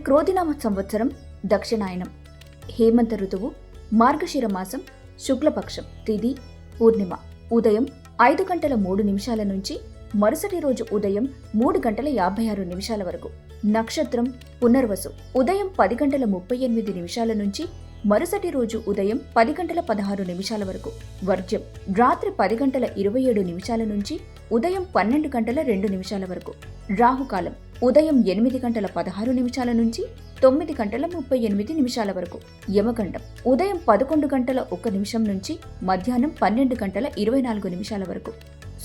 క్రోధినామ సంవత్సరం దక్షిణాయనం, హేమంత ఋతువు, మార్గశిర మాసం, శుక్లపక్షం, తిథి పూర్ణిమ. ఉదయం 5:03 నుంచి మరుసటి రోజు ఉదయం 3:56 వరకు. నక్షత్రం పునర్వసు. ఉదయం 10:38 నుంచి మరుసటి రోజు ఉదయం 10:16 వరకు. వర్జ్యం రాత్రి 10:27 నుంచి ఉదయం 12:02 వరకు. రాహుకాలం ఉదయం 8:16 నుంచి 9:38 వరకు. యమగండం ఉదయం 11:01 నుంచి మధ్యాహ్నం 12:24 వరకు.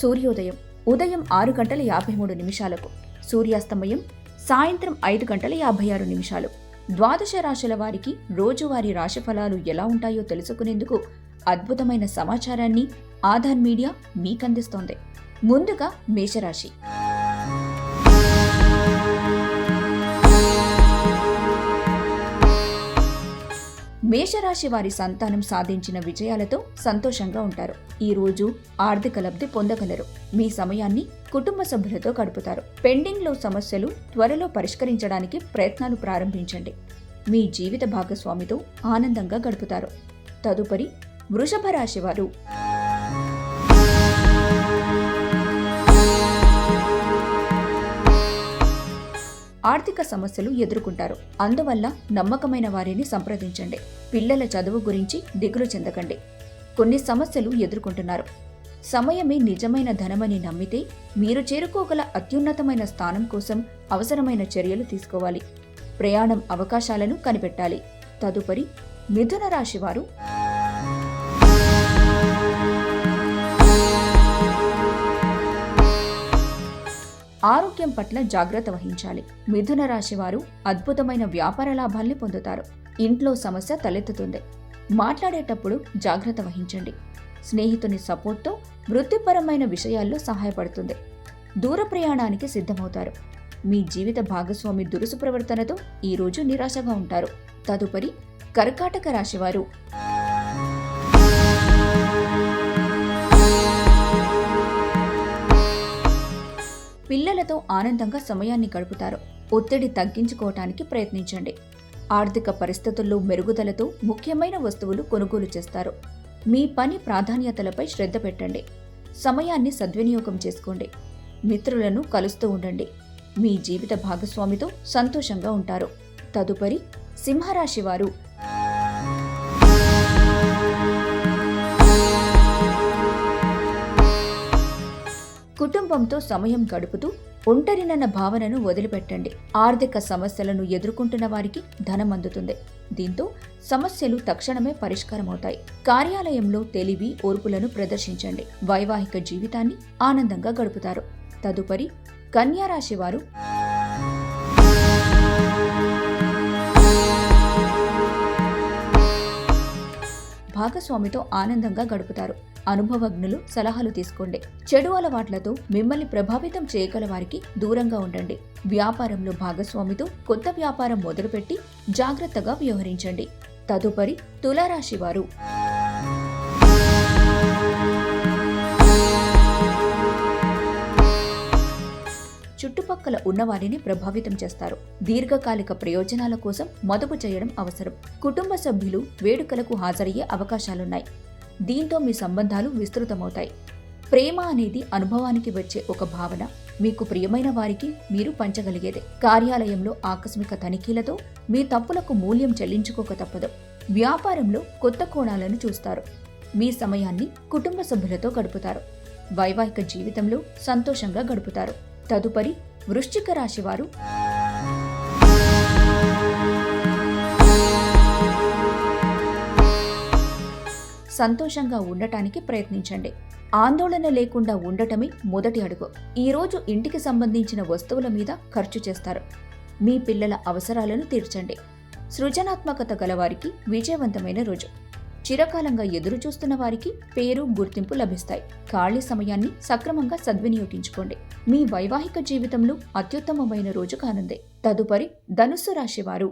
సూర్యోదయం ఉదయం 6:53. సూర్యాస్తమయం సాయంత్రం 5:56. ద్వాదశ రాశుల వారికి రోజువారీ రాశిఫలాలు ఎలా ఉంటాయో తెలుసుకునేందుకు అద్భుతమైన సమాచారాన్ని ఆధార్ మీడియా మీకందిస్తోంది. ముందుగా మేషరాశి. మేషరాశి వారి సంతానం సాధించిన విజయాలతో సంతోషంగా ఉంటారు. ఈ రోజు ఆర్థిక లబ్ధి పొందగలరు. మీ సమయాన్ని కుటుంబ సభ్యులతో గడుపుతారు. పెండింగ్లో సమస్యలు త్వరలో పరిష్కరించడానికి ప్రయత్నాలు ప్రారంభించండి. మీ జీవిత భాగస్వామితో ఆనందంగా గడుపుతారు. తదుపరి వృషభ రాశి వారు. ఆర్థిక సమస్యలు ఎదుర్కొంటారు. అందువల్ల నమ్మకమైన వారిని సంప్రదించండి. పిల్లల చదువు గురించి దిగులు చెందకండి. కొన్ని సమస్యలు ఎదుర్కొంటున్నారు. సమయమే నిజమైన ధనమని నమ్మితే మీరు చేరుకోగల అత్యున్నతమైన స్థానం కోసం అవసరమైన చర్యలు తీసుకోవాలి. ప్రయాణం అవకాశాలను కనిపెట్టాలి. తదుపరి మిథున రాశి వారు. ఆరోగ్యం పట్ల జాగ్రత్త వహించాలి. మిథున రాశి వారు అద్భుతమైన వ్యాపార లాభాల్ని పొందుతారు. ఇంట్లో సమస్య తలెత్తుతుంది. మాట్లాడేటప్పుడు జాగ్రత్త వహించండి. స్నేహితుని సపోర్ట్తో వృత్తిపరమైన విషయాల్లో సహాయపడుతుంది. దూర ప్రయాణానికి సిద్ధమవుతారు. మీ జీవిత భాగస్వామి దురుసు ప్రవర్తనతో ఈరోజు నిరాశగా ఉంటారు. తదుపరి కర్కాటక రాశివారు. పిల్లలతో ఆనందంగా సమయాన్ని గడుపుతారు. ఒత్తిడి తగ్గించుకోవటానికి ప్రయత్నించండి. ఆర్థిక పరిస్థితుల్లో మెరుగుదలతో ముఖ్యమైన వస్తువులు కొనుగోలు చేస్తారు. మీ పని ప్రాధాన్యతలపై శ్రద్ధ పెట్టండి. సమయాన్ని సద్వినియోగం చేసుకోండి. మిత్రులను కలుస్తూ ఉండండి. మీ జీవిత భాగస్వామితో సంతోషంగా ఉంటారు. తదుపరి సింహరాశి వారు. కుటుంబంతో సమయం గడుపుతూ ఒంటరినన్న భావనను వదిలిపెట్టండి. ఆర్థిక సమస్యలను ఎదుర్కొంటున్న వారికి ధనం అందుతుంది. దీంతో సమస్యలు తక్షణమే పరిష్కారమవుతాయి. కార్యాలయంలో తెలివి, ఓర్పులను ప్రదర్శించండి. వైవాహిక జీవితాన్ని ఆనందంగా గడుపుతారు. తదుపరి కన్యా రాశి వారు. భాగస్వామితో ఆనందంగా గడుపుతారు. అనుభవజ్ఞులు సలహాలు తీసుకోండి. చెడు అలవాట్లతో మిమ్మల్ని ప్రభావితం చేయగల వారికి దూరంగా ఉండండి. వ్యాపారంలో భాగస్వామితో కొత్త వ్యాపారం మొదలుపెట్టి జాగ్రత్తగా వ్యవహరించండి. తదుపరి తులారాశి వారు. చుట్టుపక్కల ఉన్నవారిని ప్రభావితం చేస్తారు. దీర్ఘకాలిక ప్రయోజనాల కోసం మదుపు చేయడం అవసరం. కుటుంబ సభ్యులు వేడుకలకు హాజరయ్యే అవకాశాలున్నాయి. దీంతో మీ సంబంధాలు విస్తృతమవుతాయి. ప్రేమ అనేది అనుభవానికి వచ్చే ఒక భావన. మీకు ప్రియమైన వారికి మీరు పంచగలిగేదే. కార్యాలయంలో ఆకస్మిక తనిఖీలతో మీ తప్పులకు మూల్యం చెల్లించుకోక తప్పదు. వ్యాపారంలో కొత్త కోణాలను చూస్తారు. మీ సమయాన్ని కుటుంబ సభ్యులతో గడుపుతారు. వైవాహిక జీవితంలో సంతోషంగా గడుపుతారు. తదుపరి వృశ్చిక రాశి వారు. సంతోషంగా ఉండటానికి ప్రయత్నించండి. ఆందోళన లేకుండా ఉండటమే మొదటి అడుగు. ఈరోజు ఇంటికి సంబంధించిన వస్తువుల మీద ఖర్చు చేస్తారు. మీ పిల్లల అవసరాలను తీర్చండి. సృజనాత్మకత గలవారికి విజయవంతమైన రోజు. చిరకాలంగా ఎదురు చూస్తున్న వారికి పేరు, గుర్తింపు లభిస్తాయి. ఖాళీ సమయాన్ని సక్రమంగా సద్వినియోగించుకోండి. మీ వైవాహిక జీవితంలో అత్యుత్తమమైన రోజు కానుంది. తదుపరి ధనుస్సు రాశి వారు.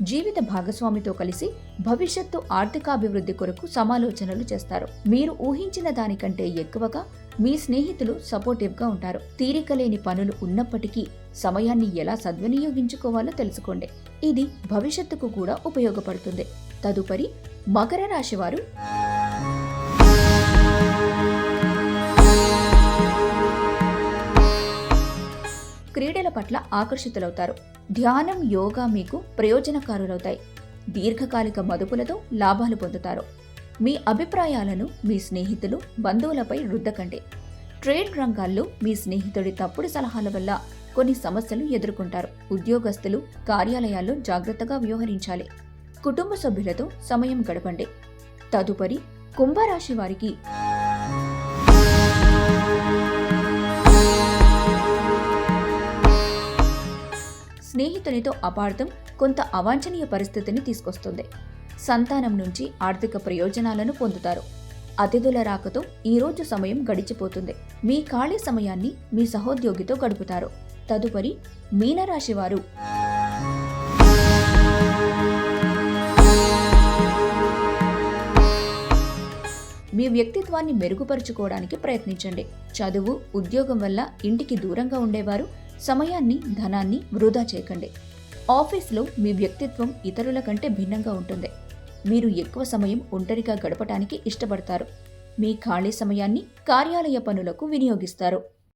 జీవిత భాగస్వామితో కలిసి భవిష్యత్తు ఆర్థికాభివృద్ధి కొరకు సమాలోచనలు చేస్తారు. మీరు ఊహించిన దానికంటే ఎక్కువగా మీ స్నేహితులు సపోర్టివ్గా ఉంటారు. తీరిక లేని పనులు ఉన్నప్పటికీ సమయాన్ని ఎలా సద్వినియోగించుకోవాలో తెలుసుకోండి. ఇది భవిష్యత్తుకు కూడా ఉపయోగపడుతుంది. తదుపరి మకర రాశి వారు క్రీడల పట్ల ఆకర్షితులవుతారు. ధ్యానం, యోగా మీకు ప్రయోజనకారులవుతాయి. దీర్ఘకాలిక మదుపులతో లాభాలు పొందుతారు. మీ అభిప్రాయాలను మీ స్నేహితులు, బంధువులపై రుద్దకండి. ట్రేడ్ రంగాల్లో మీ స్నేహితుడి తప్పుడు సలహాల వల్ల కొన్ని సమస్యలు ఎదుర్కొంటారు. ఉద్యోగస్తులు కార్యాలయాల్లో జాగ్రత్తగా వ్యవహరించాలి. కుటుంబ సభ్యులతో సమయం గడపండి. తదుపరి కుంభరాశి వారికి స్నేహితునితో అపార్థం కొంత అవాంఛనీయ పరిస్థితిని తీసుకొస్తుంది. సంతానం నుంచి ఆర్థిక ప్రయోజనాలను పొందుతారు. అతిథుల రాకతో ఈరోజు సమయం గడిచిపోతుంది. మీ ఖాళీ సమయాన్ని మీ సహోద్యోగితో గడుపుతారు. తదుపరి మీనరాశి వారు మీ వ్యక్తిత్వాన్ని మెరుగుపరుచుకోవడానికి ప్రయత్నించండి. చదువు, ఉద్యోగం వల్ల ఇంటికి దూరంగా ఉండేవారు సమయాన్ని, ధనాన్ని వృధా చేయకండి. ఆఫీస్లో మీ వ్యక్తిత్వం ఇతరుల కంటే భిన్నంగా ఉంటుంది. మీరు ఎక్కువ సమయం ఒంటరిగా గడపటానికి ఇష్టపడతారు. మీ ఖాళీ సమయాన్ని కార్యాలయ పనులకు వినియోగిస్తారు.